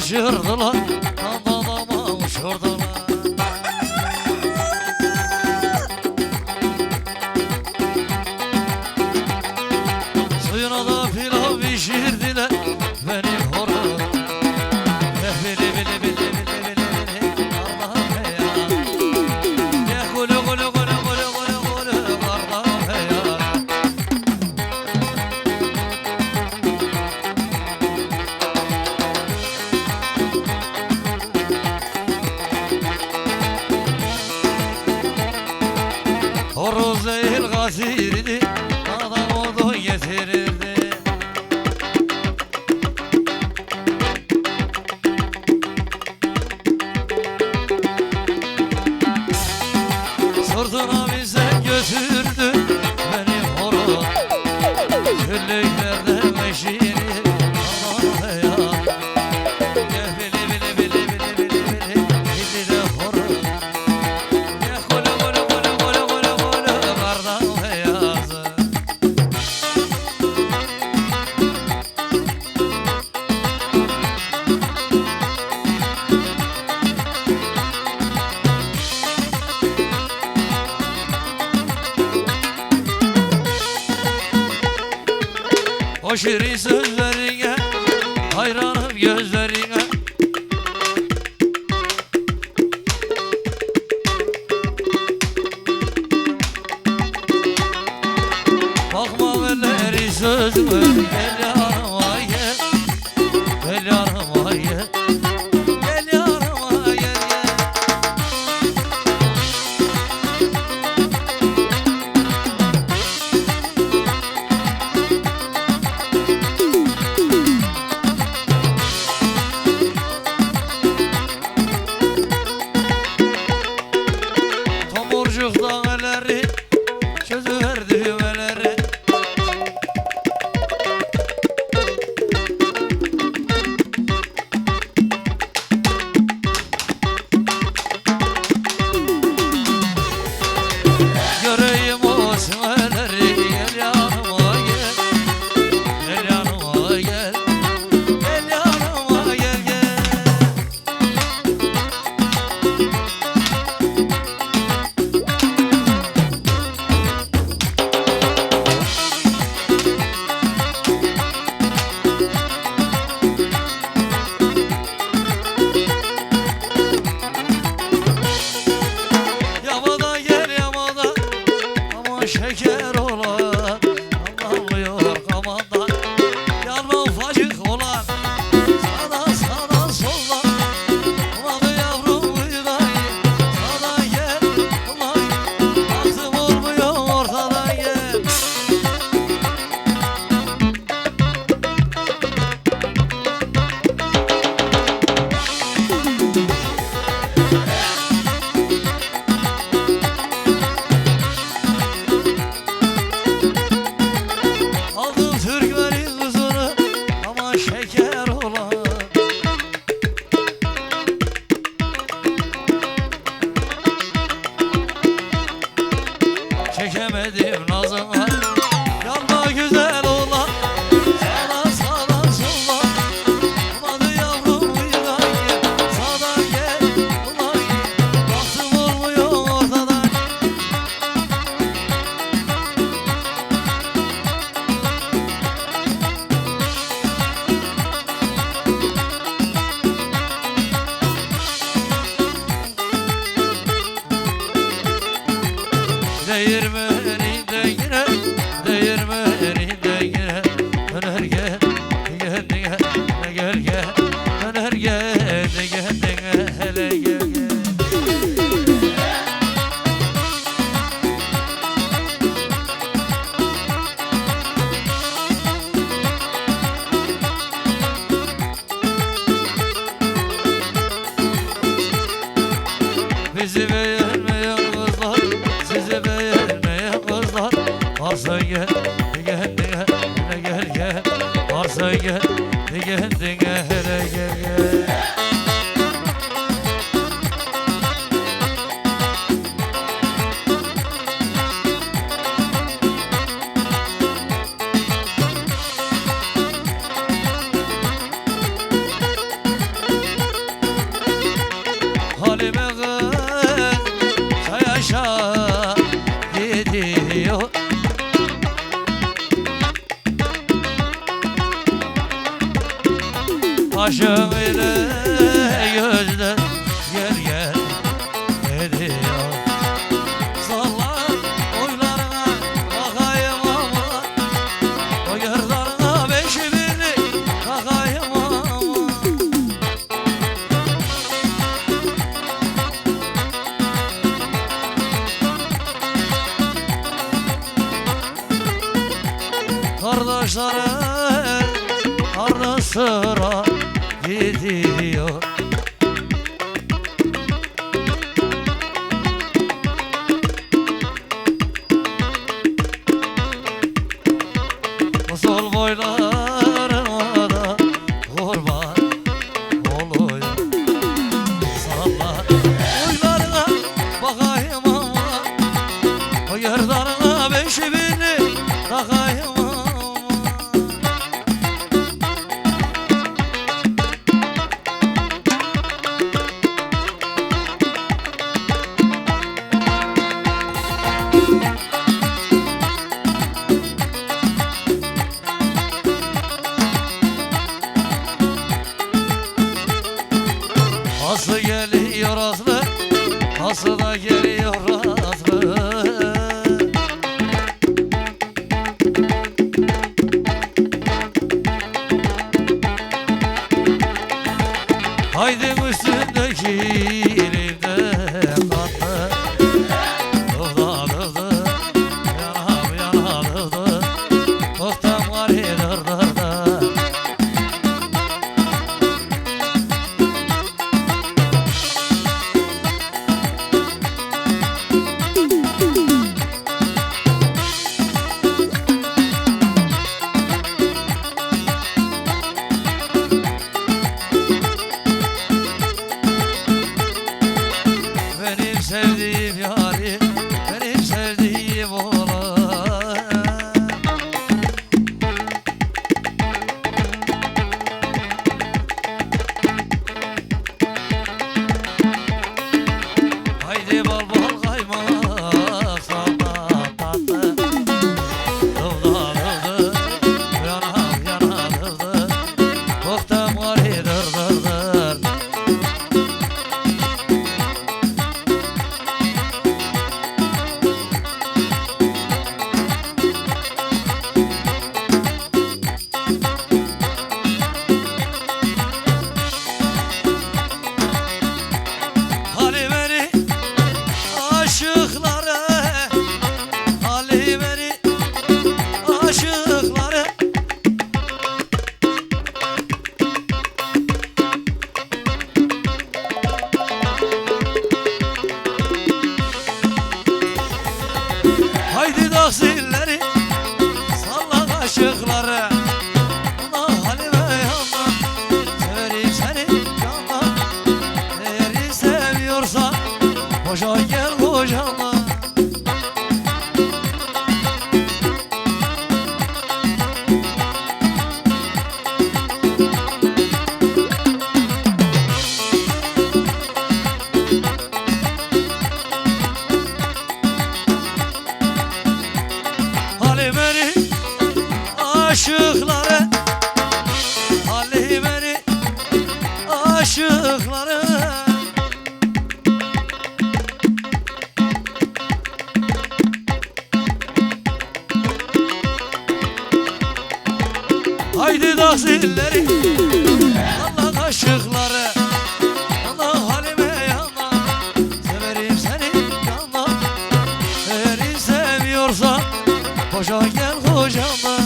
kaçırdılar, dama uçurdular. Suyuna da pilav pişirdiler benim horoz. Bili bili bili bili bili bili Allah'ım ya. Ya gülü gülü gülü gülü gülü gülü Allah'ım ya. Horoz değil gazirdi, adam odun getirirdi. Sırtına bize götürdü benim horoz. Çöllüklerde meşirir Allah ya. Gel bili bili bili bili bili bili bili de horoz. Ya gülü gülü gülü gülü gülü gülü kardan beyazı. O şirin sözlerine hayranım gözlerine. Bakma elleri sözüme, gel yanıma gel. Gel yanıma gel. Gel yanıma gel gel. Tomurcuktan elleri çözüver düğmeleri. Göreyim o sümeleri, gel yanıma gel. Gel yanıma gel. Gel yanıma gel gel. Yamada gel yamada, aman şeker olan, anlamıyor amandan. Yanma ufacık olan, sağdan soldan. Ulan yavrum buydayım, sağdan gel, ulan baktım olmuyor ortadan gel. Aldım Türklerin kızını, aman şeker olan. Çekemedim nazına, yanma güzel olan. Sağdan soldan, ulan yavrum buydayım, sağdan gel, ulan baktım olmuyor ortadan. Değirmeninde yine, değirmeninde yine döner gel, gel gel, gel gel, döner gel, gel gel, hele gel gel. Bizi beğenmeyen kızlar, sizi beğenmeyen kızlar. Varsa gel, gel gel, gel gel. Varsa gel, gel gel, hele gel gel. Kaşın ile gözler gel gel ediyor. Sallar oylarına bakayım ama, o gözlerine beşi birlik takayım ama. Kardeşlerim ardı sıra gidiyor. Bu sol boylarına da kurban oluyor. Sallar boylarına bakayım ama, o yerdarına beşi bini takayım ama. Aslı geliyor aslı, aslı da geliyor aslı. Haydi üstündeki elimde katlı. Dıvda dıvdı, yana dıvdı. Koktan var dır dır dır. Benim sevdiğim yarim, benim sevdiğim oğlan. Haydi bal bal kaymak, salda tatlı. Dıvda dıvdı, yana dıvdı. Koktan var dır dır dır. Halimeni aşıkları, Halimeni aşıkları. Haydi taksilleri, salla kaşıkları. Allah Halime yanma, severim seni canla. Eğer seviyorsan boşa gel kocama. Halimeni aşıkları, Halimeni aşıkları. Haydi taksilleri, Allah kaşıkları. Allah Halime yanma, severim seni canla. Eğer seviyorsan boşa gel kocama.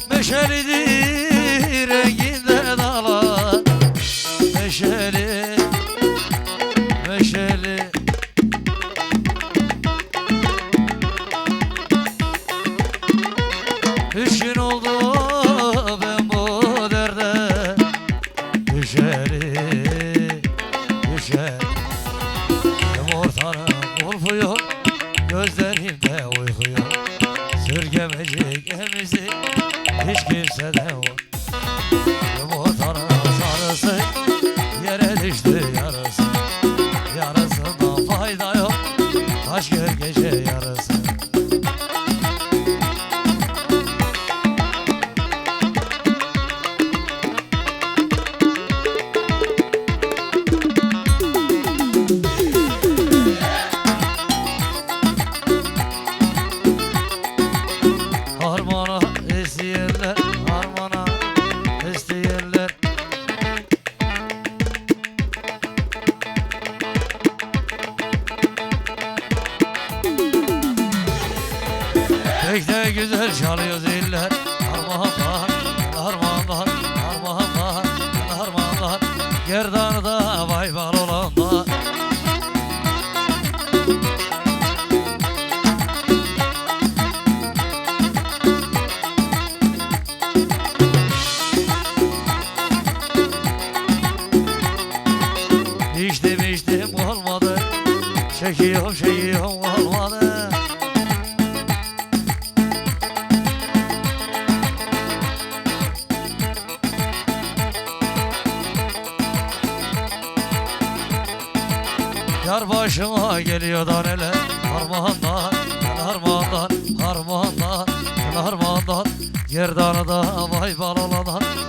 Meşelidir renginde dağlar, meşeli, meşeli. Üç gün oldu ben bu derde düşerim, düşerim. Ortanın kulpu yok, gözlerimde uyku yok. Sürgemecik emzik hiç kimsede yok. Ortanın gece yarısı. Harmana isteyenler, harmana isteyenler. Pek de güzel çalıyor ziller. Harmanlar, harmanlar, harmanlar, harmanlar. Gerdanı da vay bal olanlar. İçtim olmadı, çekiyorum olmadı. Yar başıma geliyor da neler. Harmandan, harmandan, harmandan, harmandan. Gerdanı da vay bal olanlar.